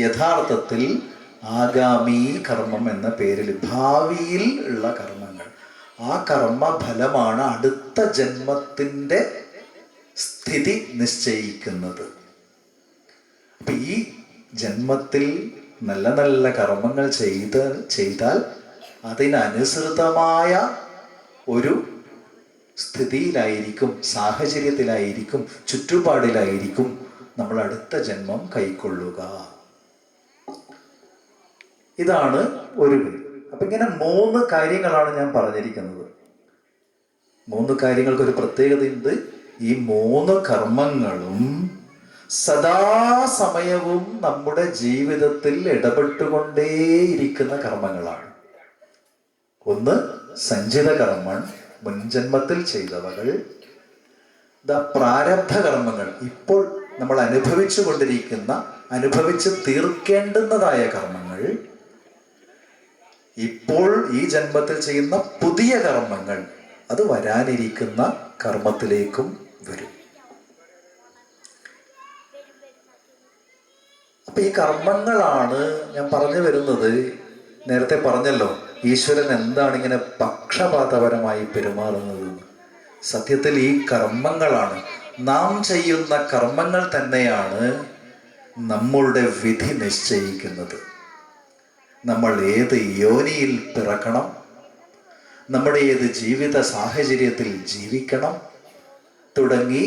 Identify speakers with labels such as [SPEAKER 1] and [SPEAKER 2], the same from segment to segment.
[SPEAKER 1] യഥാർത്ഥത്തിൽ ആഗാമി കർമ്മം എന്ന പേരിൽ ഭാവിയിൽ ഉള്ള കർമ്മങ്ങൾ, ആ കർമ്മഫലമാണ് അടുത്ത ജന്മത്തിൻ്റെ സ്ഥിതി നിശ്ചയിക്കുന്നത്. അപ്പം ഈ ജന്മത്തിൽ നല്ല നല്ല കർമ്മങ്ങൾ ചെയ്താൽ അതിനനുസൃതമായ ഒരു സ്ഥിതിയിലായിരിക്കും, സാഹചര്യത്തിലായിരിക്കും, ചുറ്റുപാടിലായിരിക്കും നമ്മൾ അടുത്ത ജന്മം കൈക്കൊള്ളുക. ഇതാണ് ഒരു വഴി. അപ്പം ഇങ്ങനെ 3 കാര്യങ്ങളാണ് ഞാൻ പറഞ്ഞിരിക്കുന്നത്. 3 കാര്യങ്ങൾക്കൊരു പ്രത്യേകതയുണ്ട്. ഈ 3 കർമ്മങ്ങളും സദാസമയവും നമ്മുടെ ജീവിതത്തിൽ ഇടപെട്ടുകൊണ്ടേയിരിക്കുന്ന കർമ്മങ്ങളാണ്. ഒന്ന് സഞ്ചിത കർമ്മം, മുൻജന്മത്തിൽ ചെയ്തവകൾ. പ്രാരബ്ധ കർമ്മങ്ങൾ, ഇപ്പോൾ നമ്മൾ അനുഭവിച്ചു കൊണ്ടിരിക്കുന്ന, അനുഭവിച്ച് തീർക്കേണ്ടുന്നതായ കർമ്മങ്ങൾ. ഇപ്പോൾ ഈ ജന്മത്തിൽ ചെയ്യുന്ന പുതിയ കർമ്മങ്ങൾ, അത് വരാനിരിക്കുന്ന കർമ്മത്തിലേക്കും വരും. അപ്പൊ ഈ കർമ്മങ്ങളാണ് ഞാൻ പറഞ്ഞു വരുന്നത്. നേരത്തെ പറഞ്ഞല്ലോ, ഈശ്വരൻ എന്താണ് ഇങ്ങനെ പക്ഷപാതപരമായി പെരുമാറുന്നത്. സത്യത്തിൽ ഈ കർമ്മങ്ങളാണ്, നാം ചെയ്യുന്ന കർമ്മങ്ങൾ തന്നെയാണ് നമ്മളുടെ വിധി നിശ്ചയിക്കുന്നത്. നമ്മൾ ഏത് യോനിയിൽ പിറക്കണം, നമ്മുടെ ഏത് ജീവിത സാഹചര്യത്തിൽ ജീവിക്കണം തുടങ്ങി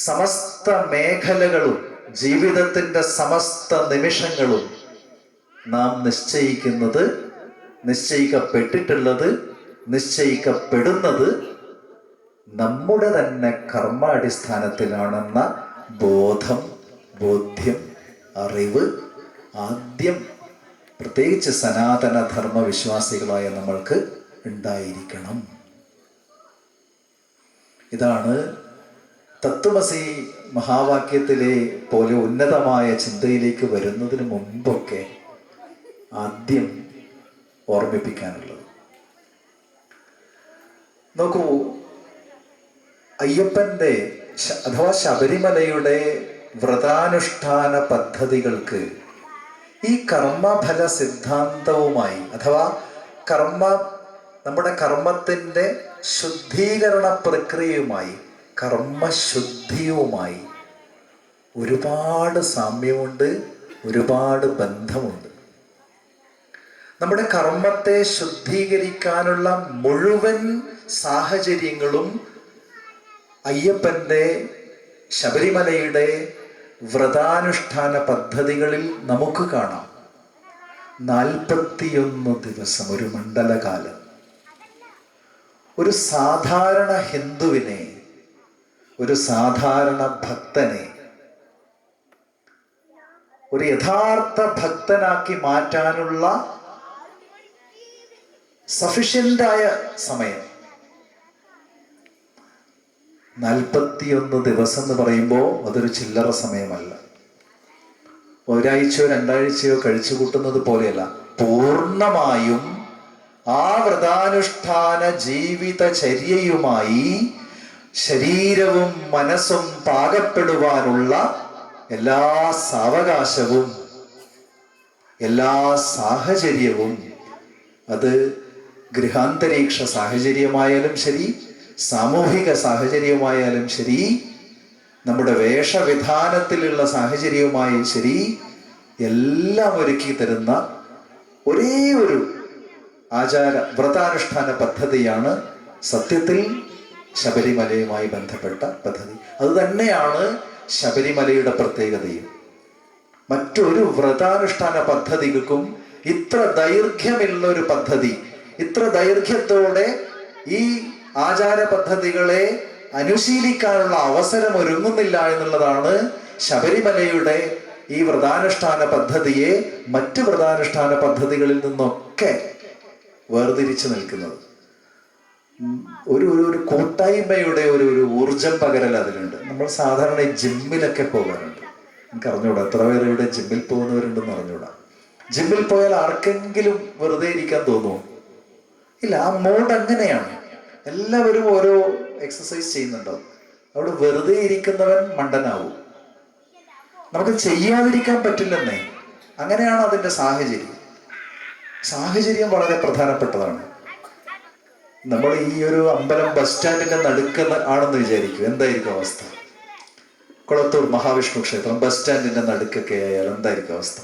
[SPEAKER 1] സമസ്ത മേഖലകളും, ജീവിതത്തിൻ്റെ സമസ്ത നിമിഷങ്ങളും നാം നിശ്ചയിക്കുന്നത്, നിശ്ചയിക്കപ്പെട്ടിട്ടുള്ളത്, നിശ്ചയിക്കപ്പെടുന്നത് നമ്മുടെ തന്നെ കർമാടിസ്ഥാനത്തിലാണെന്ന ബോധ്യം, അറിവ് ആദ്യം പ്രത്യേകിച്ച് സനാതന ധർമ്മ വിശ്വാസികളായ നമ്മൾക്ക് ഉണ്ടായിരിക്കണം. ഇതാണ് തത്വമസി മഹാവാക്യത്തിലെ പോലെ ഉന്നതമായ ചിന്തയിലേക്ക് വരുന്നതിന് മുമ്പൊക്കെ ആദ്യം ഓർമ്മിപ്പിക്കാനുള്ളത്. നോക്കൂ, അയ്യപ്പൻ്റെ അഥവാ ശബരിമലയുടെ വ്രതാനുഷ്ഠാന പദ്ധതികൾക്ക് ഈ കർമ്മഫല സിദ്ധാന്തവുമായി, അഥവാ നമ്മുടെ കർമ്മത്തിൻ്റെ ശുദ്ധീകരണ പ്രക്രിയയുമായി, കർമ്മശുദ്ധിയുമായി ഒരുപാട് സാമ്യമുണ്ട്, ഒരുപാട് ബന്ധമുണ്ട്. നമ്മുടെ കർമ്മത്തെ ശുദ്ധീകരിക്കാനുള്ള മുഴുവൻ സാഹചര്യങ്ങളും അയ്യപ്പൻ്റെ ശബരിമലയുടെ വ്രതാനുഷ്ഠാന പദ്ധതികളിൽ നമുക്ക് കാണാം. 41 ദിവസം, ഒരു മണ്ഡലകാലം. ഒരു സാധാരണ ഹിന്ദുവിനെ, ഒരു സാധാരണ ഭക്തനെ ഒരു യഥാർത്ഥ ഭക്തനാക്കി മാറ്റാനുള്ള സഫിഷ്യൻ്റായ സമയം 41 ദിവസം എന്ന് പറയുമ്പോൾ അതൊരു ചില്ലറ സമയമല്ല. ഒരാഴ്ചയോ 2 ആഴ്ചയോ കഴിച്ചു കൂട്ടുന്നത് പോലെയല്ല. പൂർണ്ണമായും ആ വ്രതാനുഷ്ഠാന ജീവിതചര്യയുമായി ശരീരവും മനസ്സും പാകപ്പെടുവാനുള്ള എല്ലാ സാവകാശവും, എല്ലാ സാഹചര്യവും, അത് ഗൃഹാന്തരീക്ഷ സാഹചര്യമായാലും ശരി, സാമൂഹിക സാഹചര്യമായാലും ശരി, നമ്മുടെ വേഷവിധാനത്തിലുള്ള സാഹചര്യവുമായും ശരി, എല്ലാം ഒരുക്കി തരുന്ന ഒരേ ഒരു വ്രതാനുഷ്ഠാന പദ്ധതിയാണ് സത്യത്തിൽ ശബരിമലയുമായി ബന്ധപ്പെട്ട പദ്ധതി. അതുതന്നെയാണ് ശബരിമലയുടെ പ്രത്യേകതയും. മറ്റൊരു വ്രതാനുഷ്ഠാന പദ്ധതികൾക്കും ഇത്ര ദൈർഘ്യമുള്ള ഒരു പദ്ധതി, ഇത്ര ദൈർഘ്യത്തോടെ ഈ ആചാര പദ്ധതികളെ അനുശീലിക്കാനുള്ള അവസരം ഒരുങ്ങുന്നില്ല എന്നുള്ളതാണ് ശബരിമലയുടെ ഈ വ്രതാനുഷ്ഠാന പദ്ധതിയെ മറ്റ് വ്രതാനുഷ്ഠാന പദ്ധതികളിൽ നിന്നൊക്കെ വേർതിരിച്ചു നിൽക്കുന്നത്. ഒരു കൂട്ടായ്മയുടെ ഒരു ഊർജം പകരൽ അതിലുണ്ട്. നമ്മൾ സാധാരണ ജിമ്മിലൊക്കെ പോകാറുണ്ട്. എനിക്ക് അറിഞ്ഞൂടാ എത്ര പേര് ഇവിടെ ജിമ്മിൽ പോകുന്നവരുണ്ടെന്ന് അറിഞ്ഞൂടാ. ജിമ്മിൽ പോയാൽ ആർക്കെങ്കിലും വെറുതെ ഇരിക്കാൻ തോന്നുമോ? ഇല്ല. ആ മൂഡ് അങ്ങനെയാണ്. എല്ലാവരും ഓരോ എക്സസൈസ് ചെയ്യുന്നുണ്ടാവും. അവിടെ വെറുതെ ഇരിക്കുന്നവൻ മണ്ടനാവും. നമുക്ക് ചെയ്യാതിരിക്കാൻ പറ്റില്ലെന്നേ. അങ്ങനെയാണ് അതിൻ്റെ സാഹചര്യം വളരെ പ്രധാനപ്പെട്ടതാണ്. നമ്മൾ ഈ ഒരു അമ്പലം ബസ് സ്റ്റാൻഡിന്റെ നടുക്ക് ആണെന്ന് വിചാരിക്കും, എന്തായിരിക്കും അവസ്ഥ? കുളത്തൂർ മഹാവിഷ്ണു ക്ഷേത്രം ബസ് സ്റ്റാൻഡിന്റെ നടുക്കൊക്കെ ആയാൽ എന്തായിരിക്കും അവസ്ഥ?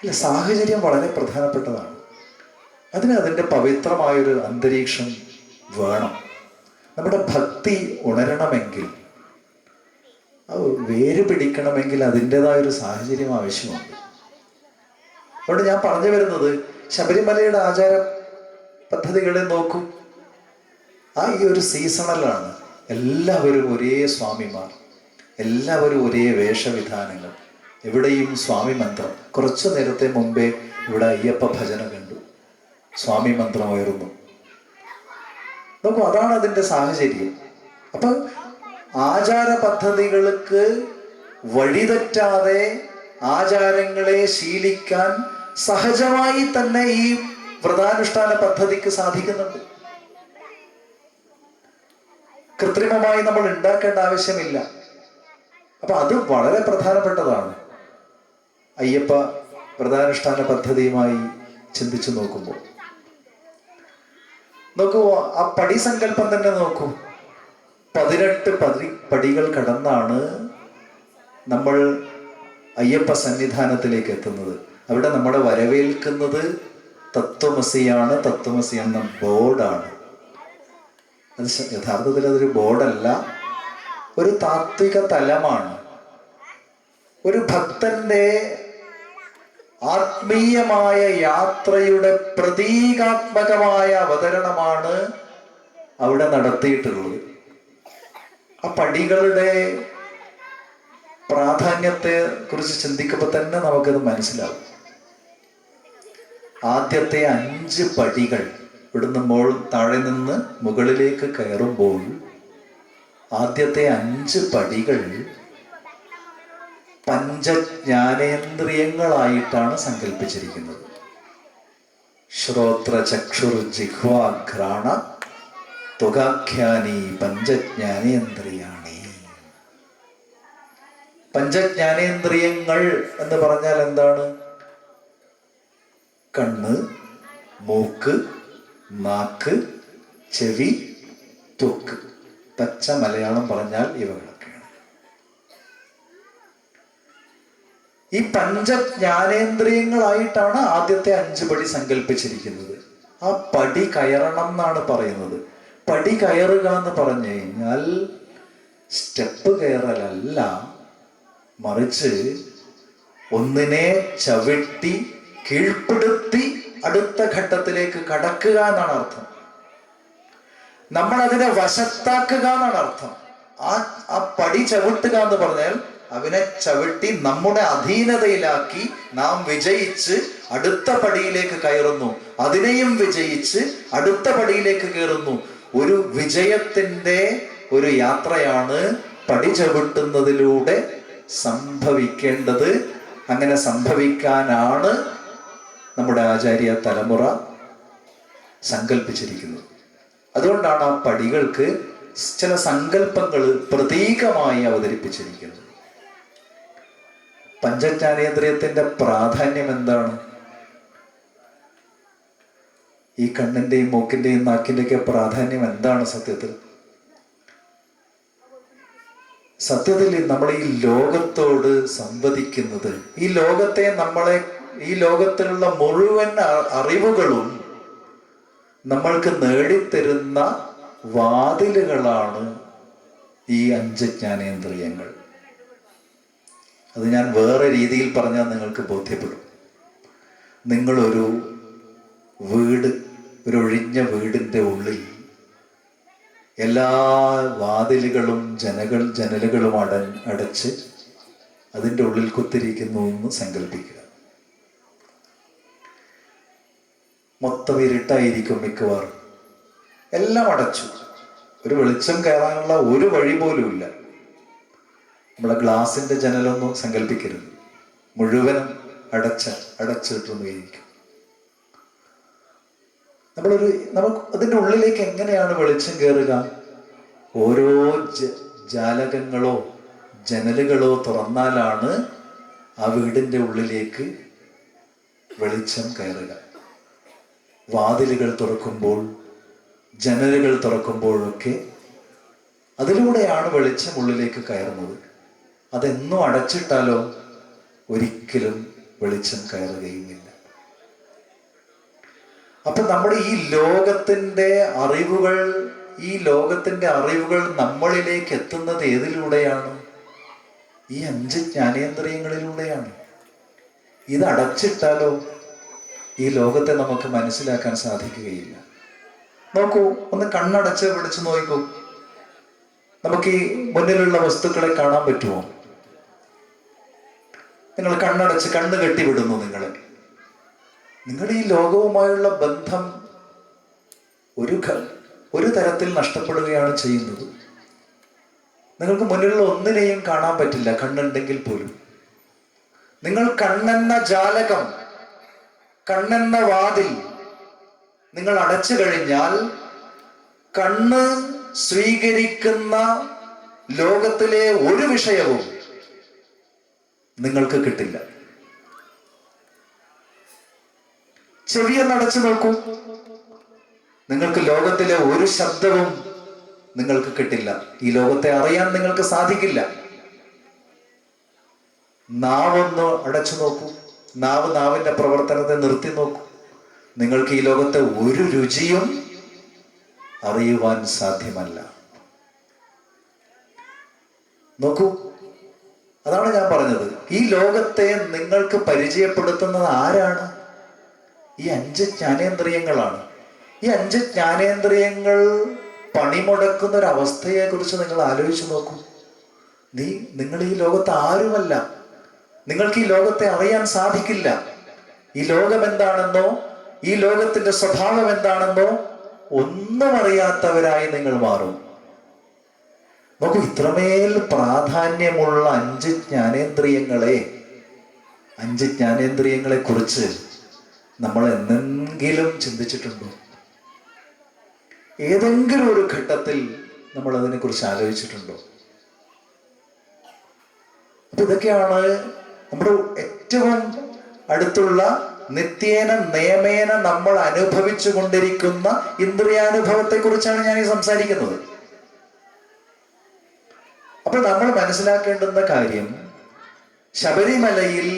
[SPEAKER 1] ഇല്ല, സാഹചര്യം വളരെ പ്രധാനപ്പെട്ടതാണ്. അതിൻ്റെ പവിത്രമായൊരു അന്തരീക്ഷം വേണം. നമ്മുടെ ഭക്തി ഉണരണമെങ്കിൽ, അത് വേര് പിടിക്കണമെങ്കിൽ അതിൻ്റെതായൊരു സാഹചര്യം ആവശ്യമുണ്ട്. അതുകൊണ്ട് ഞാൻ പറഞ്ഞു വരുന്നത്, ശബരിമലയുടെ ആചാര പദ്ധതികളെ നോക്കൂ. ഈ ഒരു സീസണലാണ്. എല്ലാവരും ഒരേ സ്വാമിമാർ, എല്ലാവരും ഒരേ വേഷവിധാനങ്ങൾ, എവിടെയും സ്വാമി മന്ത്രം. കുറച്ചു നേരത്തെ മുമ്പേ ഇവിടെ അയ്യപ്പ ഭജന കണ്ടു, സ്വാമി മന്ത്രം ഉയർന്നു. നോക്കൂ, അതാണ് അതിൻ്റെ സാഹചര്യം. അപ്പൊ ആചാര പദ്ധതികൾക്ക് വഴിതെറ്റാതെ ആചാരങ്ങളെ ശീലിക്കാൻ സഹജമായി തന്നെ ഈ വ്രതാനുഷ്ഠാന പദ്ധതിക്ക് സാധിക്കുന്നുണ്ട്. കൃത്രിമമായി നമ്മൾ ഉണ്ടാക്കേണ്ട ആവശ്യമില്ല. അപ്പൊ അത് വളരെ പ്രധാനപ്പെട്ടതാണ്. അയ്യപ്പ വ്രതാനുഷ്ഠാന പദ്ധതിയുമായി ചിന്തിച്ചു നോക്കൂ, ആ പടി സങ്കല്പം തന്നെ നോക്കൂ. 18 പടികൾ കടന്നാണ് നമ്മൾ അയ്യപ്പ സന്നിധാനത്തിലേക്ക് എത്തുന്നത്. അവിടെ നമ്മളെ വരവേൽക്കുന്നത് തത്വമസിയാണ്. തത്വമസി എന്ന ബോർഡാണ്. അത് യഥാർത്ഥത്തിൽ അതൊരു ബോർഡല്ല, ഒരു താത്വിക തലമാണ്. ഒരു ഭക്തന്റെ ആത്മീയമായ യാത്രയുടെ പ്രതീകാത്മകമായ അവതരണമാണ് അവിടെ നടത്തിയിട്ടുള്ളത്. ആ പടികളുടെ പ്രാധാന്യത്തെ കുറിച്ച് ചിന്തിക്കുമ്പോൾ തന്നെ നമുക്കത് മനസ്സിലാവും. ആദ്യത്തെ 5 പടികൾ, ഇവിടുന്ന് താഴെ നിന്ന് മുകളിലേക്ക് കയറുമ്പോൾ ആദ്യത്തെ 5 പടികൾ പഞ്ചജ്ഞാനേന്ദ്രിയങ്ങളായിട്ടാണ് സങ്കല്പിച്ചിരിക്കുന്നത്. ശ്രോത്ര ചക്ഷുർ ജിഹ്വാ ഘ്രാണ ത്വഗാഖ്യാനി പഞ്ചജ്ഞാനേന്ദ്രിയാണി. പഞ്ചജ്ഞാനേന്ദ്രിയങ്ങൾ എന്ന് പറഞ്ഞാൽ എന്താണ്? കണ്ണ്, മൂക്ക്, നാക്ക്, ചെവി, ത്വക്ക്. പച്ച മലയാളം പറഞ്ഞാൽ ഇവകളൊക്കെയാണ്. ഈ പഞ്ചജ്ഞാനേന്ദ്രിയങ്ങളായിട്ടാണ് ആദ്യത്തെ 5 പടി സങ്കല്പിച്ചിരിക്കുന്നത്. ആ പടി കയറണം എന്നാണ് പറയുന്നത്. പടി കയറുക എന്ന് പറഞ്ഞു കഴിഞ്ഞാൽ സ്റ്റെപ്പ് കയറലല്ല, മറിച്ച് ഒന്നിനെ ചവിട്ടി കീഴ്പ്പെടുത്തി അടുത്ത ഘട്ടത്തിലേക്ക് കടക്കുക എന്നാണ് അർത്ഥം. നമ്മൾ അതിനെ വശത്താക്കുക എന്നാണ് അർത്ഥം. ആ പടി ചവിട്ടുക എന്ന് പറഞ്ഞാൽ അവനെ ചവിട്ടി നമ്മുടെ അധീനതയിലാക്കി നാം വിജയിച്ച് അടുത്ത പടിയിലേക്ക് കയറുന്നു. അതിനെയും വിജയിച്ച് അടുത്ത പടിയിലേക്ക് കയറുന്നു. ഒരു വിജയത്തിന്റെ ഒരു യാത്രയാണ് പടി ചവിട്ടുന്നതിലൂടെ സംഭവിക്കേണ്ടത്. അങ്ങനെ സംഭവിക്കാനാണ് നമ്മുടെ ആചാര്യ തലമുറ സങ്കല്പിച്ചിരിക്കുന്നത്. അതുകൊണ്ടാണ് ആ പടികൾക്ക് ചില സങ്കല്പങ്ങൾ പ്രതീകമായി അവതരിപ്പിച്ചിരിക്കുന്നത്. പഞ്ചജ്ഞാനേന്ദ്രിയത്തിന്റെ പ്രാധാന്യം എന്താണ്? ഈ കണ്ണിന്റെയും മൂക്കിന്റെയും നാക്കിന്റെയൊക്കെ പ്രാധാന്യം എന്താണ് സത്യത്തിൽ? നമ്മൾ ഈ ലോകത്തോട് സംവദിക്കുന്നത്, ഈ ലോകത്തിലുള്ള മുഴുവൻ അറിവുകളും നമ്മൾക്ക് നേടിത്തരുന്ന വാതിലുകളാണ് ഈ 5 ജ്ഞാനേന്ദ്രിയങ്ങൾ. അത് ഞാൻ വേറെ രീതിയിൽ പറഞ്ഞാൽ നിങ്ങൾക്ക് ബോധ്യപ്പെടും. നിങ്ങളൊരു ഒഴിഞ്ഞ വീടിൻ്റെ ഉള്ളിൽ എല്ലാ വാതിലുകളും ജനലുകളും അടച്ച് അതിൻ്റെ ഉള്ളിൽ കുത്തിരിക്കുന്നു എന്ന് സങ്കല്പിക്കുക. മൊത്തം ഇരുട്ടായിരിക്കും മിക്കവാറും. എല്ലാം അടച്ചു, ഒരു വെളിച്ചം കയറാനുള്ള ഒരു വഴി പോലും ഇല്ല. നമ്മളെ ഗ്ലാസിന്റെ ജനലൊന്നും സങ്കല്പിക്കരുത്, മുഴുവനും അടച്ചിട്ടുന്നതായിരിക്കും. നമുക്ക് അതിൻ്റെ ഉള്ളിലേക്ക് എങ്ങനെയാണ് വെളിച്ചം കയറുക? ഓരോ ജാലകങ്ങളോ ജനലുകളോ തുറന്നാലാണ് ആ വീടിൻ്റെ ഉള്ളിലേക്ക് വെളിച്ചം കയറുക. വാതിലുകൾ തുറക്കുമ്പോൾ, ജനലുകൾ തുറക്കുമ്പോഴൊക്കെ അതിലൂടെയാണ് വെളിച്ചം ഉള്ളിലേക്ക് കയറുന്നത്. അതെന്നും അടച്ചിട്ടാലോ ഒരിക്കലും വെളിച്ചം കയറുകയുമില്ല. അപ്പൊ നമ്മുടെ ഈ ലോകത്തിന്റെ അറിവുകൾ നമ്മളിലേക്ക് എത്തുന്നത് ഏതിലൂടെയാണ്? ഈ 5 ജ്ഞാനേന്ദ്രിയങ്ങളിലൂടെയാണ്. ഇത് അടച്ചിട്ടാലോ ഈ ലോകത്തെ നമുക്ക് മനസ്സിലാക്കാൻ സാധിക്കുകയില്ല. നോക്കൂ, ഒന്ന് കണ്ണടച്ച് പിടിച്ചു നോക്കൂ. നമുക്ക് ഈ മുന്നിലുള്ള വസ്തുക്കളെ കാണാൻ പറ്റുമോ? നിങ്ങൾ കണ്ണടച്ച് കണ്ണ് കെട്ടിവിടുന്നു. നിങ്ങളുടെ ഈ ലോകവുമായുള്ള ബന്ധം ഒരു തരത്തിൽ നഷ്ടപ്പെടുകയാണ് ചെയ്യുന്നത്. നിങ്ങൾക്ക് മുന്നിലുള്ള ഒന്നിനെയും കാണാൻ പറ്റില്ല, കണ്ണുണ്ടെങ്കിൽ പോലും. നിങ്ങൾ കണ്ണെന്ന ജാലകം, കണ്ണെന്ന വാതിൽ നിങ്ങൾ അടച്ചു കഴിഞ്ഞാൽ കണ്ണ് സ്വീകരിക്കുന്ന ലോകത്തിലെ ഒരു വിഷയവും നിങ്ങൾക്ക് കിട്ടില്ല. ചെവിയൊന്നടച്ചു നോക്കൂ, നിങ്ങൾക്ക് ലോകത്തിലെ ഒരു ശബ്ദവും നിങ്ങൾക്ക് കിട്ടില്ല. ഈ ലോകത്തെ അറിയാൻ നിങ്ങൾക്ക് സാധിക്കില്ല. നാവൊന്ന് അടച്ചു നോക്കൂ, നാവിന്റെ പ്രവർത്തനത്തെ നിർത്തി നോക്കൂ. നിങ്ങൾക്ക് ഈ ലോകത്തെ ഒരു രുചിയും അറിയുവാൻ സാധ്യമല്ല. നോക്കൂ, അതാണ് ഞാൻ പറഞ്ഞത്. ഈ ലോകത്തെ നിങ്ങൾക്ക് പരിചയപ്പെടുത്തുന്നത് ആരാണ്? ഈ 5 ജ്ഞാനേന്ദ്രിയങ്ങളാണ്. ഈ 5 ജ്ഞാനേന്ദ്രിയങ്ങൾ പണിമുടക്കുന്ന ഒരു അവസ്ഥയെ കുറിച്ച് നിങ്ങൾ ആലോചിച്ച് നോക്കൂ. നിങ്ങൾ ഈ ലോകത്ത് ആരുമല്ല. നിങ്ങൾക്ക് ഈ ലോകത്തെ അറിയാൻ സാധിക്കില്ല. ഈ ലോകം എന്താണെന്നോ ഈ ലോകത്തിന്റെ സ്വഭാവം എന്താണെന്നോ ഒന്നും അറിയാത്തവരായി നിങ്ങൾ മാറും. നോക്കൂ, ഇത്രമേൽ പ്രാധാന്യമുള്ള 5 ജ്ഞാനേന്ദ്രിയങ്ങളെ കുറിച്ച് നമ്മൾ എന്തെങ്കിലും ചിന്തിച്ചിട്ടുണ്ടോ? ഏതെങ്കിലും ഒരു ഘട്ടത്തിൽ നമ്മൾ അതിനെക്കുറിച്ച് ആലോചിച്ചിട്ടുണ്ടോ? അപ്പൊ ഇതൊക്കെയാണ് നമ്മുടെ ഏറ്റവും അടുത്തുള്ള നിത്യേന നിയമേന നമ്മൾ അനുഭവിച്ചു കൊണ്ടിരിക്കുന്ന ഇന്ദ്രിയാനുഭവത്തെ കുറിച്ചാണ് ഞാൻ ഈ സംസാരിക്കുന്നത്. അപ്പൊ നമ്മൾ മനസ്സിലാക്കേണ്ടുന്ന കാര്യം, ശബരിമലയിൽ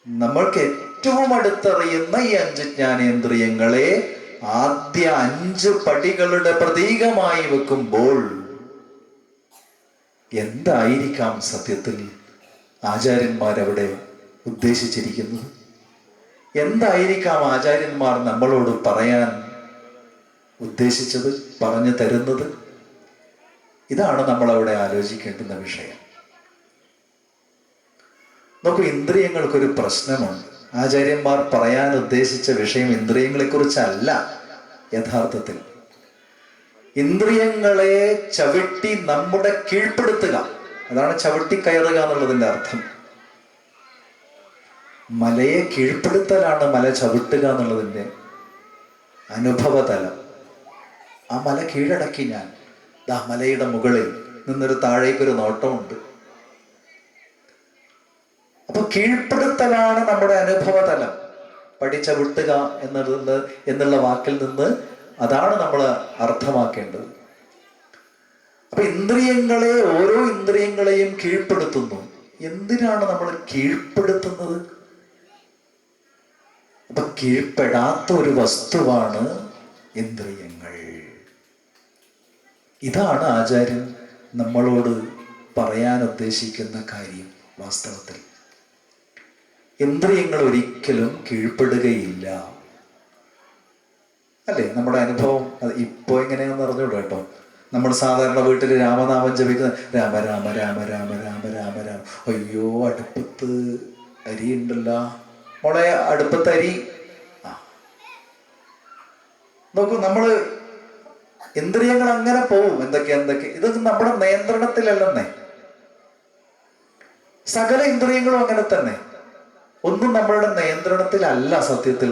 [SPEAKER 1] നമ്മൾക്ക് ഏറ്റവും അടുത്തറിയുന്ന ഈ 5 ജ്ഞാനേന്ദ്രിയങ്ങളെ ആദ്യ 5 പടികളുടെ പ്രതീകമായി വെക്കുമ്പോൾ എന്തായിരിക്കാം സത്യത്തിൽ ആചാര്യന്മാരവിടെ ഉദ്ദേശിച്ചിരിക്കുന്നത്? എന്തായിരിക്കാം ആചാര്യന്മാർ നമ്മളോട് പറയാൻ ഉദ്ദേശിച്ചത്, പറഞ്ഞു തരുന്നത്? ഇതാണ് നമ്മളവിടെ ആലോചിക്കേണ്ടുന്ന വിഷയം. നോക്കൂ, ഇന്ദ്രിയങ്ങൾക്കൊരു പ്രശ്നമുണ്ട്. ആചാര്യന്മാർ പറയാൻ ഉദ്ദേശിച്ച വിഷയം ഇന്ദ്രിയങ്ങളെ കുറിച്ചല്ല. യഥാർത്ഥത്തിൽ ഇന്ദ്രിയങ്ങളെ ചവിട്ടി നമ്മുടെ കീഴ്പ്പെടുത്തുക, അതാണ് ചവിട്ടി കയറുക എന്നുള്ളതിന്റെ അർത്ഥം. മലയെ കീഴ്പ്പെടുത്തലാണ് മല ചവിട്ടുക എന്നുള്ളതിന്റെ അനുഭവതലം. ആ മല കീഴടക്കി ഞാൻ മലയുടെ മുകളിൽ നിന്നൊരു താഴേക്കൊരു നോട്ടമുണ്ട്. അപ്പൊ കീഴ്പ്പെടുത്തലാണ് നമ്മുടെ അനുഭവതലം. ചവിട്ടുക എന്നുള്ള വാക്കിൽ നിന്ന് അതാണ് നമ്മൾ അർത്ഥമാക്കേണ്ടത്. അപ്പൊ ഓരോ ഇന്ദ്രിയങ്ങളെയും കീഴ്പ്പെടുത്തുന്നു. എന്തിനാണ് നമ്മൾ കീഴ്പ്പെടുത്തുന്നത്? അപ്പൊ കീഴ്പ്പെടാത്ത ഒരു വസ്തുവാണ് ഇന്ദ്രിയങ്ങൾ. ഇതാണ് ആചാര്യൻ നമ്മളോട് പറയാൻ ഉദ്ദേശിക്കുന്ന കാര്യം. വാസ്തവത്തിൽ ഇന്ദ്രിയങ്ങൾ ഒരിക്കലും കീഴ്പ്പെടുകയില്ല, അല്ലേ? നമ്മുടെ അനുഭവം അത് ഇപ്പോ എങ്ങനെയാണെന്ന് അറിഞ്ഞൂടാ കേട്ടോ. നമ്മൾ സാധാരണ വീട്ടിൽ രാമനാമം ജപിക്കുന്ന രാമ രാമ രാമ രാമ രാമ രാമ രാമ. അയ്യോ, അടുപ്പത്ത് അരി ഉണ്ടല്ലോ മോളെ, അടുപ്പത്ത് അരി. നോക്കൂ, നമ്മള് ഇന്ദ്രിയങ്ങൾ അങ്ങനെ പോവും. എന്തൊക്കെ ഇതൊന്നും നമ്മുടെ നിയന്ത്രണത്തിലല്ലെന്നേ. സകല ഇന്ദ്രിയങ്ങളും അങ്ങനെ തന്നെ. ഒന്നും നമ്മളുടെ നിയന്ത്രണത്തിലല്ല സത്യത്തിൽ.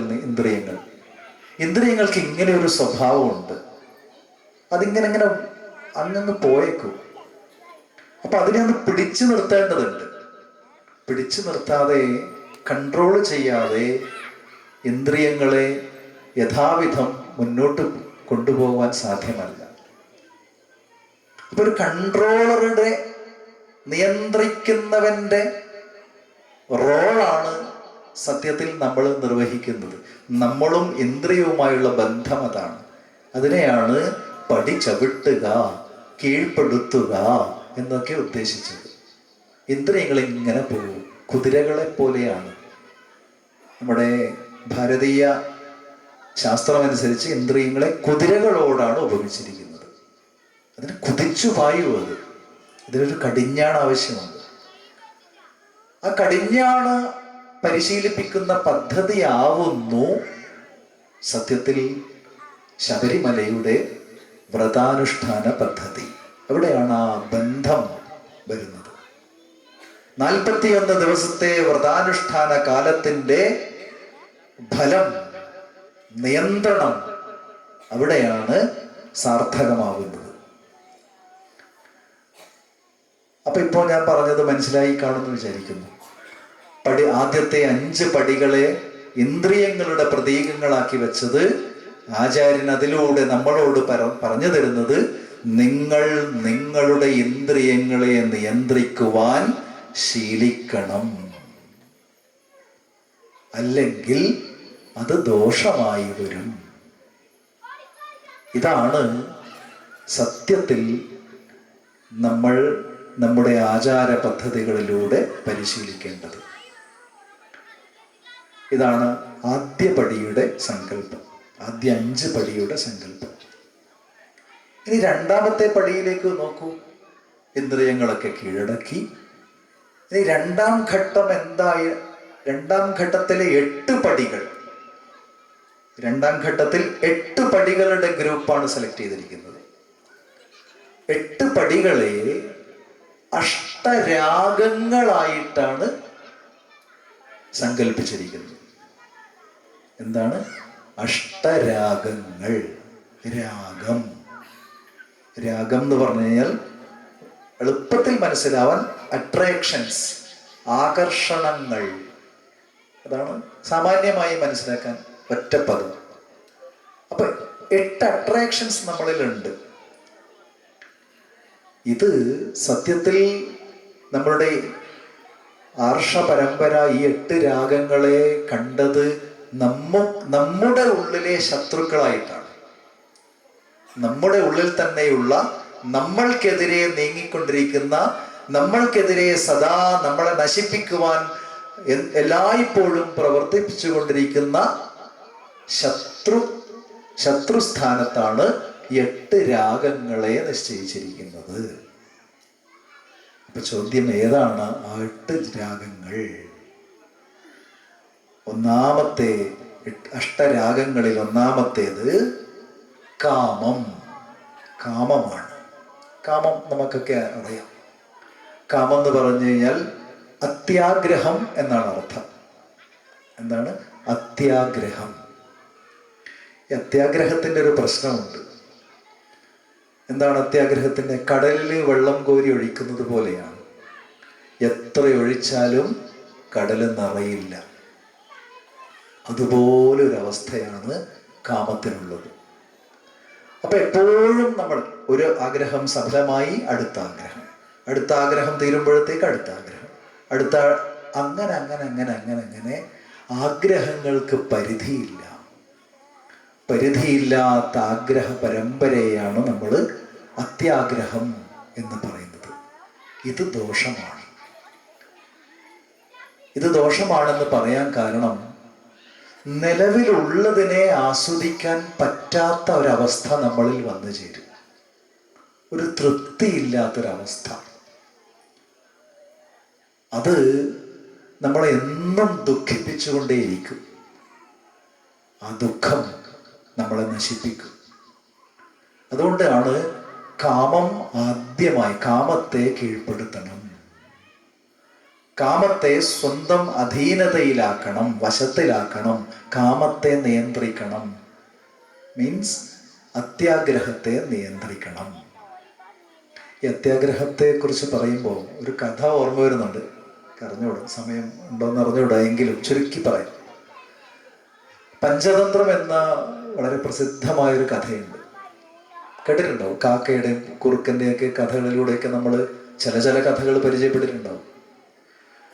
[SPEAKER 1] ഇന്ദ്രിയങ്ങൾക്ക് ഇങ്ങനെ ഒരു സ്വഭാവമുണ്ട്. അതിങ്ങനെ അങ്ങ് പോയേക്കും. അപ്പൊ അതിനെ ഒന്ന് പിടിച്ചു നിർത്തേണ്ടതുണ്ട്. പിടിച്ചു നിർത്താതെ, കൺട്രോൾ ചെയ്യാതെ ഇന്ദ്രിയങ്ങളെ യഥാവിധം മുന്നോട്ട് കൊണ്ടുപോകാൻ സാധ്യമല്ല. അപ്പൊ ഒരു കൺട്രോളറുടെ, നിയന്ത്രിക്കുന്നവന്റെ റോളാണ് സത്യത്തിൽ നമ്മൾ നിർവഹിക്കുന്നത്. നമ്മളും ഇന്ദ്രിയവുമായുള്ള ബന്ധം അതാണ്. അതിനെയാണ് പടി ചവിട്ടുക, കീഴ്പ്പെടുത്തുക എന്നൊക്കെ ഉദ്ദേശിച്ചത്. ഇന്ദ്രിയങ്ങൾ ഇങ്ങനെ പോകും, കുതിരകളെ പോലെയാണ്. നമ്മുടെ ഭാരതീയ ശാസ്ത്രമനുസരിച്ച് ഇന്ദ്രിയങ്ങളെ കുതിരകളോടാണ് ഉപമിച്ചിരിക്കുന്നത്. അതിന് കുതിച്ചു പായു. ഇതിനൊരു കടിഞ്ഞാൺ ആവശ്യമുണ്ട്. ആ കടിഞ്ഞാണ് പരിശീലിപ്പിക്കുന്ന പദ്ധതിയാവുന്നു സത്യത്തിൽ ശബരിമലയുടെ വ്രതാനുഷ്ഠാന പദ്ധതി. അവിടെയാണ് ആ ബന്ധം വരുന്നത്. 41 ദിവസത്തെ വ്രതാനുഷ്ഠാന കാലത്തിന്റെ ഫലം, നിയന്ത്രണം അവിടെയാണ് സാർത്ഥകമാകുന്നത്. അപ്പൊ ഇപ്പോൾ ഞാൻ പറഞ്ഞത് മനസ്സിലായി കാണുമെന്ന് വിചാരിക്കുന്നു. ആദ്യത്തെ 5 പടികളെ ഇന്ദ്രിയങ്ങളുടെ പ്രതീകങ്ങളാക്കി വെച്ചത് ആചാര്യൻ അതിലൂടെ നമ്മളോട് പറഞ്ഞു തരുന്നത്, നിങ്ങൾ നിങ്ങളുടെ ഇന്ദ്രിയങ്ങളെ നിയന്ത്രിക്കുവാൻ ശീലിക്കണം, അല്ലെങ്കിൽ അത് ദോഷമായി വരും. ഇതാണ് സത്യത്തിൽ നമ്മൾ നമ്മുടെ ആചാര പദ്ധതികളിലൂടെ പരിശീലിക്കേണ്ടത്. ഇതാണ് ആദ്യ പടിയുടെ സങ്കല്പം, ആദ്യ 5 പടിയുടെ സങ്കല്പം. ഇനി രണ്ടാമത്തെ പടിയിലേക്ക് നോക്കൂ. ഇന്ദ്രിയങ്ങളൊക്കെ കീഴടക്കി. ഇനി രണ്ടാം ഘട്ടം എന്തായി? രണ്ടാം ഘട്ടത്തിലെ 8 പടികൾ. രണ്ടാം ഘട്ടത്തിൽ 8 പടികളുടെ ഗ്രൂപ്പാണ് സെലക്ട് ചെയ്തിരിക്കുന്നത്. 8 പടികളെ അഷ്ടരാഗങ്ങളായിട്ടാണ് സങ്കല്പിച്ചിരിക്കുന്നത്. എന്താണ് അഷ്ടരാഗങ്ങൾ? രാഗം എന്ന് പറഞ്ഞു കഴിഞ്ഞാൽ എളുപ്പത്തിൽ മനസ്സിലാവാൻ അട്രാക്ഷൻസ്, ആകർഷണങ്ങൾ. അതാണ് സാമാന്യമായി മനസ്സിലാക്കാൻ ഒറ്റപ്പദം. അപ്പൊ 8 അട്രാക്ഷൻസ് നമ്മളിലുണ്ട്. ഇത് സത്യത്തിൽ നമ്മളുടെ ആർഷ പരമ്പര ഈ 8 രാഗങ്ങളെ കണ്ടത് നമ്മുടെ ഉള്ളിലെ ശത്രുക്കളായിട്ടാണ്. നമ്മുടെ ഉള്ളിൽ തന്നെയുള്ള, നമ്മൾക്കെതിരെ നീങ്ങിക്കൊണ്ടിരിക്കുന്ന, നമ്മൾക്കെതിരെ സദാ നമ്മളെ നശിപ്പിക്കുവാൻ എല്ലായ്പ്പോഴും പ്രവർത്തിപ്പിച്ചുകൊണ്ടിരിക്കുന്ന ശത്രുസ്ഥാനത്താണ് 8 രാഗങ്ങളെ നിശ്ചയിച്ചിരിക്കുന്നത്. അപ്പൊ ചോദ്യം, ഏതാണ് ആ 8 രാഗങ്ങൾ? ഒന്നാമത്തെ അഷ്ടരാഗങ്ങളിൽ ഒന്നാമത്തേത് കാമമാണ്. കാമം നമുക്കൊക്കെ അറിയാം. കാമം എന്ന് പറഞ്ഞു കഴിഞ്ഞാൽ അത്യാഗ്രഹം എന്നാണ് അർത്ഥം. എന്താണ് അത്യാഗ്രഹം? ഈ അത്യാഗ്രഹത്തിന്റെ ഒരു പ്രശ്നമുണ്ട്. എന്താണ് അത്യാഗ്രഹത്തിന്റെ? കടലിൽ വെള്ളം കോരി ഒഴിക്കുന്നത് പോലെയാണ്. എത്ര ഒഴിച്ചാലും കടൽ നിറയില്ല. അതുപോലെ ഒരു അവസ്ഥയാണ് കാമത്തിനുള്ളത്. അപ്പൊ എപ്പോഴും നമ്മൾ ഒരു ആഗ്രഹം സഫലമായി, അടുത്ത ആഗ്രഹം തീരുമ്പോഴത്തേക്ക് അടുത്ത ആഗ്രഹം, അങ്ങനെ ആഗ്രഹങ്ങൾക്ക് പരിധിയില്ലാത്ത ആഗ്രഹ പരമ്പരയാണ് നമ്മൾ അത്യാഗ്രഹം എന്ന് പറയുന്നത്. ഇത് ദോഷമാണെന്ന് പറയാൻ കാരണം, നിലവിലുള്ളതിനെ ആസ്വദിക്കാൻ പറ്റാത്ത ഒരവസ്ഥ നമ്മളിൽ വന്നു ചേരും. ഒരു തൃപ്തിയില്ലാത്തൊരവസ്ഥ. അത് നമ്മളെ എന്നും ദുഃഖിപ്പിച്ചുകൊണ്ടേയിരിക്കും. ആ ദുഃഖം നമ്മളെ നശിപ്പിക്കും. അതുകൊണ്ടാണ് കാമത്തെ കീഴ്പ്പെടുത്തണം, കാമത്തെ സ്വന്തം അധീനതയിലാക്കണം, വശത്തിലാക്കണം, കാമത്തെ നിയന്ത്രിക്കണം. മീൻസ് അത്യാഗ്രഹത്തെ നിയന്ത്രിക്കണം. ഈ അത്യാഗ്രഹത്തെ കുറിച്ച് പറയുമ്പോൾ ഒരു കഥ ഓർമ്മ വരുന്നുണ്ട്. അറിഞ്ഞൂടാ, സമയം ഉണ്ടോയെന്ന് അറിഞ്ഞൂടാ, എങ്കിലും ചുരുക്കി പറയാം. പഞ്ചതന്ത്രം എന്ന വളരെ പ്രസിദ്ധമായൊരു കഥയുണ്ട്, കേട്ടിട്ടുണ്ടാവും. കാക്കയുടെയും കുറുക്കൻ്റെയൊക്കെ കഥകളിലൂടെയൊക്കെ നമ്മൾ ചില കഥകൾ പരിചയപ്പെട്ടിട്ടുണ്ടാവും.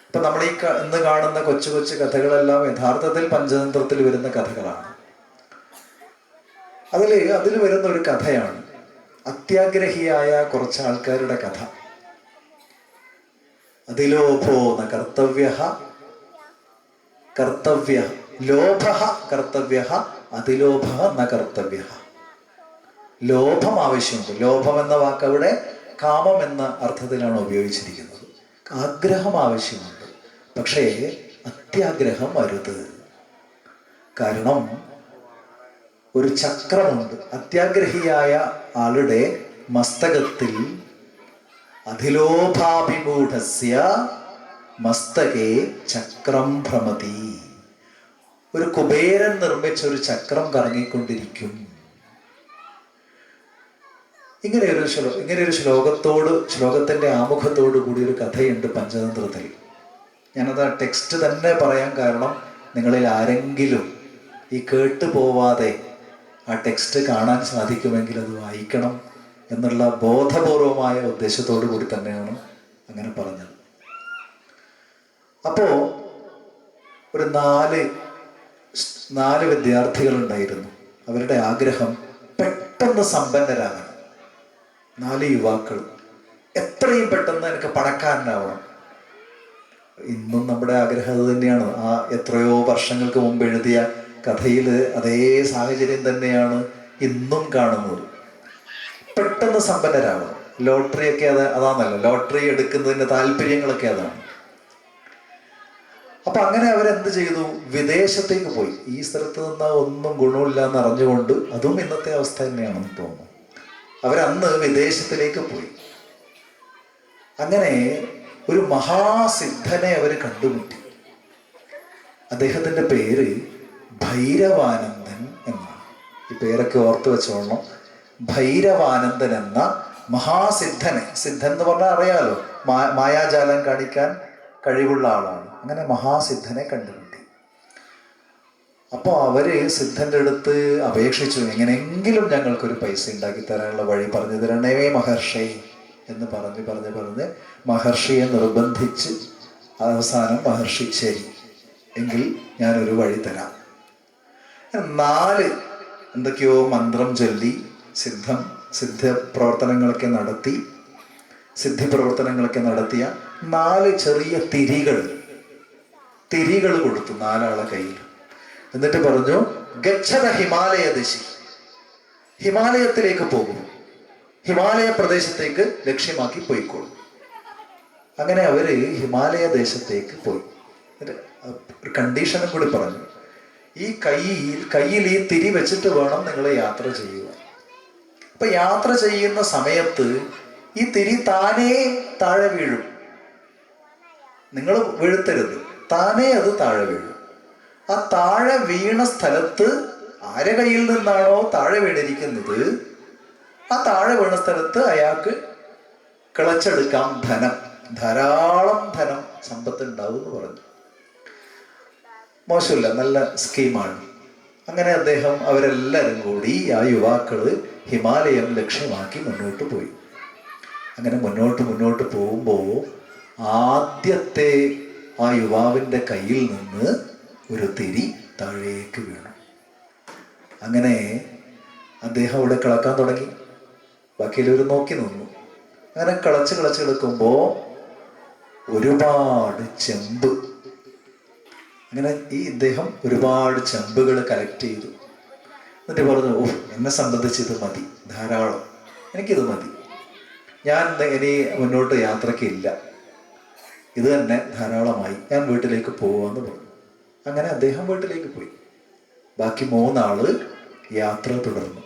[SPEAKER 1] ഇപ്പം നമ്മൾ ഈ ഇന്ന് കാണുന്ന കൊച്ചു കൊച്ചു കഥകളെല്ലാം യഥാർത്ഥത്തിൽ പഞ്ചതന്ത്രത്തിൽ വരുന്ന കഥകളാണ്. അതിൽ വരുന്ന ഒരു കഥയാണ് അത്യാഗ്രഹിയായ കുറച്ച് ആൾക്കാരുടെ കഥ. അതിലോഭോ ന കർത്തവ്യ ലോഭ കർത്തവ്യ അതിലോഭ ന കർത്തവ്യ. ലോഭം ആവശ്യമുണ്ട്. ലോഭം എന്ന വാക്ക് അവിടെ കാമം എന്ന അർത്ഥത്തിലാണ് ഉപയോഗിച്ചിരിക്കുന്നത്. ആഗ്രഹം ആവശ്യമുണ്ട്, പക്ഷേ അത്യാഗ്രഹം അരുത്. കാരണം ഒരു ചക്രമുണ്ട്. അത്യാഗ്രഹിയായ ആളുടെ മസ്തകത്തിൽ അധിലോഭാഭിമൂഢസ്യ മസ്തകേ ചക്രം ഭ്രമതി. ഒരു കുബേരൻ നിർമ്മിച്ച ഒരു ചക്രം കറങ്ങിക്കൊണ്ടിരിക്കും. ഇങ്ങനെയൊരു ശ്ലോകത്തിന്റെ ആമുഖത്തോടു കൂടി ഒരു കഥയുണ്ട് പഞ്ചതന്ത്രത്തിൽ. ഞാനത് ആ ടെക്സ്റ്റ് തന്നെ പറയാൻ കാരണം, നിങ്ങളിൽ ആരെങ്കിലും ഈ കേട്ടു പോവാതെ ആ ടെക്സ്റ്റ് കാണാൻ സാധിക്കുമെങ്കിൽ അത് വായിക്കണം എന്നുള്ള ബോധപൂർവമായ ഉദ്ദേശത്തോടു കൂടി തന്നെയാണ് അങ്ങനെ പറഞ്ഞത്. അപ്പോ ഒരു നാല് വിദ്യാർത്ഥികളുണ്ടായിരുന്നു. അവരുടെ ആഗ്രഹം പെട്ടെന്ന് സമ്പന്നരാകണം. 4 യുവാക്കൾ എത്രയും പെട്ടെന്ന് എനിക്ക് പണക്കാരനാവണം. ഇന്നും നമ്മുടെ ആഗ്രഹം അത് തന്നെയാണ്. ആ എത്രയോ വർഷങ്ങൾക്ക് മുമ്പ് എഴുതിയ കഥയിൽ അതേ സാഹചര്യം തന്നെയാണ് ഇന്നും കാണുന്നത്. പെട്ടെന്ന് സമ്പന്നരാകണം. ലോട്ടറിയൊക്കെ അതാണല്ലോ, ലോട്ടറി എടുക്കുന്നതിൻ്റെ താല്പര്യങ്ങളൊക്കെ അതാണ്. അപ്പൊ അങ്ങനെ അവരെന്ത് ചെയ്തു? വിദേശത്തേക്ക് പോയി. ഈ സ്ഥലത്ത് നിന്നാൽ ഒന്നും ഗുണമില്ല എന്ന് അറിഞ്ഞുകൊണ്ട്, അതും ഇന്നത്തെ അവസ്ഥ തന്നെയാണെന്ന് തോന്നുന്നു, അവരന്ന് വിദേശത്തിലേക്ക് പോയി. അങ്ങനെ ഒരു മഹാസിദ്ധനെ അവർ കണ്ടുമുട്ടി. അദ്ദേഹത്തിന്റെ പേര് ഭൈരവാനന്ദൻ എന്നാണ്. ഈ പേരൊക്കെ ഓർത്ത് വെച്ചോളണം. ഭൈരവാനന്ദൻ എന്ന മഹാസിദ്ധനെ, സിദ്ധൻ എന്ന് പറഞ്ഞാൽ അറിയാലോ, മായാജാലം കാണിക്കാൻ കഴിവുള്ള ആളാണ്. അങ്ങനെ മഹാസിദ്ധനെ കണ്ടുമുട്ടി. അപ്പോൾ അവര് സിദ്ധന്റെ അടുത്ത് അപേക്ഷിച്ചു, എങ്ങനെയെങ്കിലും ഞങ്ങൾക്കൊരു പൈസ ഉണ്ടാക്കി തരാനുള്ള വഴി പറഞ്ഞു തരണേ മഹർഷി എന്ന് പറഞ്ഞ് മഹർഷിയെ നിർബന്ധിച്ച് അവസാനം മഹർഷി ശരി എങ്കിൽ ഞാനൊരു വഴി തരാം. 4 എന്തൊക്കെയോ മന്ത്രം ചൊല്ലി സിദ്ധ പ്രവർത്തനങ്ങളൊക്കെ നടത്തിയ 4 ചെറിയ തിരികൾ കൊടുത്തു 4 ആളെ കയ്യിൽ. എന്നിട്ട് പറഞ്ഞു, ഗച്ഛത ഹിമാലയ ദിശി, ഹിമാലയത്തിലേക്ക് പോകും, ഹിമാലയ പ്രദേശത്തേക്ക് ലക്ഷ്യമാക്കി പോയിക്കോളും. അങ്ങനെ അവര് ഹിമാലയ ദേശത്തേക്ക് പോയി. ഒരു കണ്ടീഷനും കൂടി പറഞ്ഞു, ഈ കയ്യിൽ ഈ തിരി വെച്ചിട്ട് വേണം നിങ്ങൾ യാത്ര ചെയ്യുക. അപ്പൊ യാത്ര ചെയ്യുന്ന സമയത്ത് ഈ തിരി താനേ താഴെ വീഴും, നിങ്ങൾ വീഴ്ത്തരുത്, താനേ അത് താഴെ വീഴും. ആ താഴെ വീണ സ്ഥലത്ത് ആരെ കയ്യിൽ നിന്നാണോ താഴെ വീണിരിക്കുന്നത്, ആ താഴെ വീണ സ്ഥലത്ത് അയാൾക്ക് കിളച്ചെടുക്കാം ധാരാളം ധനം സമ്പത്ത് ഉണ്ടാവും എന്ന് പറഞ്ഞു. മോശമില്ല, നല്ല സ്കീമാണ്. അങ്ങനെ അവരെല്ലാവരും കൂടി, ആ യുവാക്കള് ഹിമാലയം ലക്ഷ്യമാക്കി മുന്നോട്ട് പോയി. അങ്ങനെ മുന്നോട്ട് പോകുമ്പോൾ ആദ്യത്തെ ആ യുവാവിൻ്റെ കയ്യിൽ നിന്ന് ഒരു തിരി താഴേക്ക് വീണു. അങ്ങനെ അദ്ദേഹം അവിടെ കിളക്കാൻ തുടങ്ങി. ബാക്കിയുള്ളവർ നോക്കി നിന്നു. അങ്ങനെ കിളച്ച് കിടക്കുമ്പോൾ ഒരുപാട് ചെമ്പ്, അങ്ങനെ ഇദ്ദേഹം ഒരുപാട് ചെമ്പുകൾ കളക്ട് ചെയ്തു. എന്നിട്ട് പറഞ്ഞു, ഓ, എന്നെ സംബന്ധിച്ച് ഇത് മതി, ധാരാളം, എനിക്കിത് മതി, ഞാൻ ഇനി മുന്നോട്ട് യാത്രയ്ക്കില്ല, ഇത് തന്നെ ധാരാളമായി, ഞാൻ വീട്ടിലേക്ക് പോവാന്ന് പറഞ്ഞു. അങ്ങനെ അദ്ദേഹം വീട്ടിലേക്ക് പോയി. ബാക്കി 3 ആള് യാത്ര തുടർന്നു.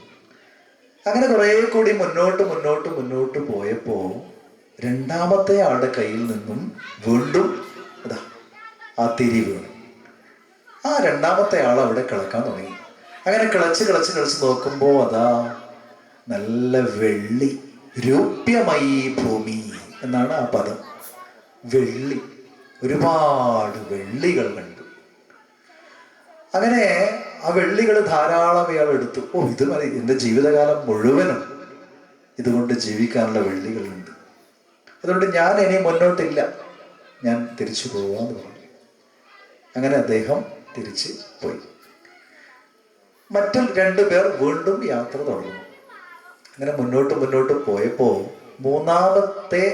[SPEAKER 1] അങ്ങനെ കുറെ കൂടി മുന്നോട്ട് പോയപ്പോ രണ്ടാമത്തെ ആളുടെ കയ്യിൽ നിന്നും വീണ്ടും ആ തിരി വീണു. ആ രണ്ടാമത്തെ ആൾ അവിടെ കിളക്കാൻ തുടങ്ങി. അങ്ങനെ കിളച്ച് നോക്കുമ്പോ നല്ല വെള്ളി, രൂപ്യമയീ ഭൂമി എന്നാണ് ആ പദം. വെള്ളി, ഒരുപാട് വെള്ളികൾ കണ്ടു. അങ്ങനെ ആ വെള്ളികൾ ധാരാളം ഇയാൾ എടുത്തു. ഇത് മതി, എൻ്റെ ജീവിതകാലം മുഴുവനും ഇതുകൊണ്ട് ജീവിക്കാനുള്ള വെള്ളികളുണ്ട്, അതുകൊണ്ട് ഞാൻ ഇനി മുന്നോട്ടില്ല, ഞാൻ തിരിച്ചു പോവാന്ന് പറഞ്ഞു. അങ്ങനെ അദ്ദേഹം തിരിച്ച് പോയി. മറ്റു 2 പേർ വീണ്ടും യാത്ര തുടർന്നു. അങ്ങനെ മുന്നോട്ട് പോയപ്പോൾ മൂന്നാമത്തെ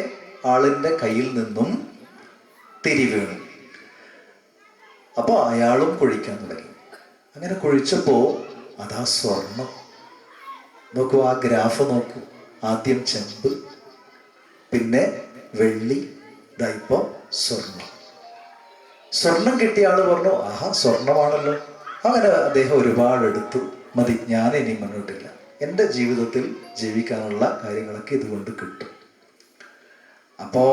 [SPEAKER 1] ആളിൻ്റെ കയ്യിൽ നിന്നും തിരി വീണു. അപ്പോൾ അയാളും കുഴിക്കാൻ തുടങ്ങി. അങ്ങനെ കുഴിച്ചപ്പോൾ അതാ സ്വർണം. നോക്കൂ, ആ ഗ്രാഫ് നോക്കൂ. ആദ്യം ചെമ്പ്, പിന്നെ വെള്ളി, ഇപ്പം സ്വർണം. സ്വർണം കിട്ടിയ ആള് പറഞ്ഞു, ആഹാ സ്വർണമാണല്ലോ. അങ്ങനെ അദ്ദേഹം ഒരുപാട് എടുത്തു. മതി, ഞാൻ ഇനി മുന്നോട്ടില്ല, എൻ്റെ ജീവിതത്തിൽ ജീവിക്കാനുള്ള കാര്യങ്ങളൊക്കെ ഇതുകൊണ്ട് കിട്ടും. അപ്പോൾ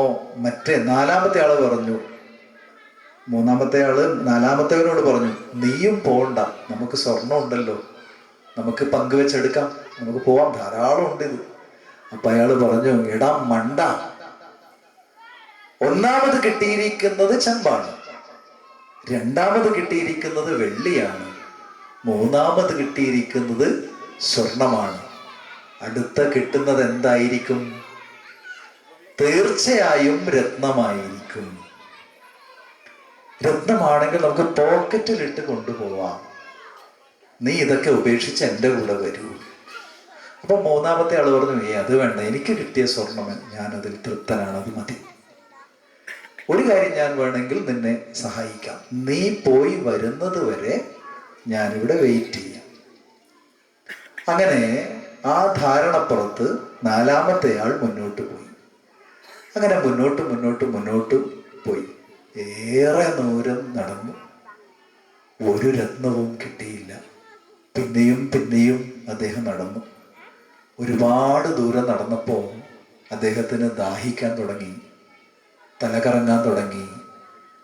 [SPEAKER 1] നാലാമത്തെ ആള് പറഞ്ഞു, മൂന്നാമത്തെ ആള് നാലാമത്തേവനോട് പറഞ്ഞു, നീയും പോണ്ട, നമുക്ക് സ്വർണം ഉണ്ടല്ലോ, നമുക്ക് പങ്കുവെച്ചെടുക്കാം, നമുക്ക് പോവാം, ധാരാളം ഉണ്ട് ഇത്. അപ്പൊ അയാള് പറഞ്ഞു, എടാ മണ്ട, ഒന്നാമത് കിട്ടിയിരിക്കുന്നത് ചെമ്പാണ്, രണ്ടാമത് കിട്ടിയിരിക്കുന്നത് വെള്ളിയാണ്, മൂന്നാമത് കിട്ടിയിരിക്കുന്നത് സ്വർണമാണ്. അടുത്ത കിട്ടുന്നത് എന്തായിരിക്കും? തീർച്ചയായും രത്നമായിരിക്കും. രത്നമാണെങ്കിൽ നമുക്ക് പോക്കറ്റിലിട്ട് കൊണ്ടുപോവാം, നീ ഇതൊക്കെ ഉപേക്ഷിച്ച് എൻ്റെ കൂടെ വരൂ. അപ്പൊ മൂന്നാമത്തെ ആള് പറഞ്ഞു, അത് വേണ്ട, എനിക്ക് കിട്ടിയ സ്വർണം ഞാനതിൽ തൃപ്തനാണ്, അത് മതി. ഒരു കാര്യം ഞാൻ വേണമെങ്കിൽ നിന്നെ സഹായിക്കാം, നീ പോയി വരുന്നത് വരെ ഞാനിവിടെ വെയിറ്റ് ചെയ്യാം. അങ്ങനെ ആ ധാരണപ്പുറത്ത് നാലാമത്തെ ആൾ മുന്നോട്ട് പോയി. അങ്ങനെ മുന്നോട്ട് പോയി. ഏറെ ദൂരം നടന്നു, ഒരു രത്നവും കിട്ടിയില്ല. പിന്നെയും അദ്ദേഹം നടന്നു. ഒരുപാട് ദൂരം നടന്നപ്പോൾ അദ്ദേഹത്തിന് ദാഹിക്കാൻ തുടങ്ങി, തലകറങ്ങാൻ തുടങ്ങി,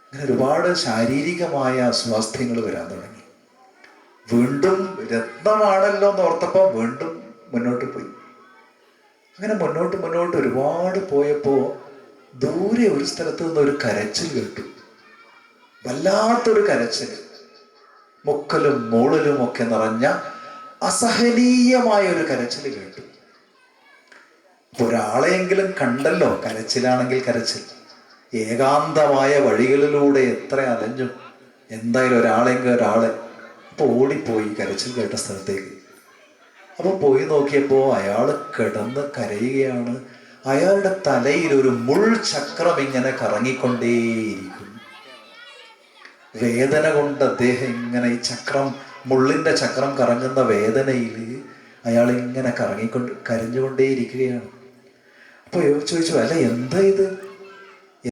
[SPEAKER 1] അങ്ങനെ ഒരുപാട് ശാരീരികമായ അസ്വാസ്ഥ്യങ്ങൾ വരാൻ തുടങ്ങി. വീണ്ടും രത്നമാണല്ലോ എന്ന് ഓർത്തപ്പോൾ വീണ്ടും മുന്നോട്ട് പോയി. അങ്ങനെ മുന്നോട്ട് ഒരുപാട് പോയപ്പോൾ ദൂരെ ഒരു സ്ഥലത്ത് നിന്ന് ഒരു കരച്ചിൽ കേട്ടു. വല്ലാത്തൊരു കരച്ചിൽ, മുക്കലും മൂളലും ഒക്കെ നിറഞ്ഞ അസഹനീയമായ ഒരു കരച്ചിൽ കേട്ടു. ഒരാളെയെങ്കിലും കണ്ടല്ലോ, കരച്ചിലാണെങ്കിൽ കരച്ചിൽ. ഏകാന്തമായ വഴികളിലൂടെ എത്ര അലഞ്ഞു, എന്തായാലും ഒരാളെ. അപ്പോൾ ഓടിപ്പോയി കരച്ചിൽ കേട്ട സ്ഥലത്തേക്ക്. അപ്പോൾ പോയി നോക്കിയപ്പോൾ അയാൾ കിടന്ന് കരയുകയാണ്. അയാളുടെ തലയിൽ ഒരു മുൾചക്രം ഇങ്ങനെ കറങ്ങിക്കൊണ്ടേയിരിക്കും. വേദന കൊണ്ട് അദ്ദേഹം ഇങ്ങനെ ഈ മുള്ളിന്റെ ചക്രം കറങ്ങുന്ന വേദനയിൽ അയാൾ ഇങ്ങനെ കരഞ്ഞുകൊണ്ടേയിരിക്കുകയാണ്. അപ്പോൾ ചോദിച്ചു, അല്ല എന്താ ഇത്?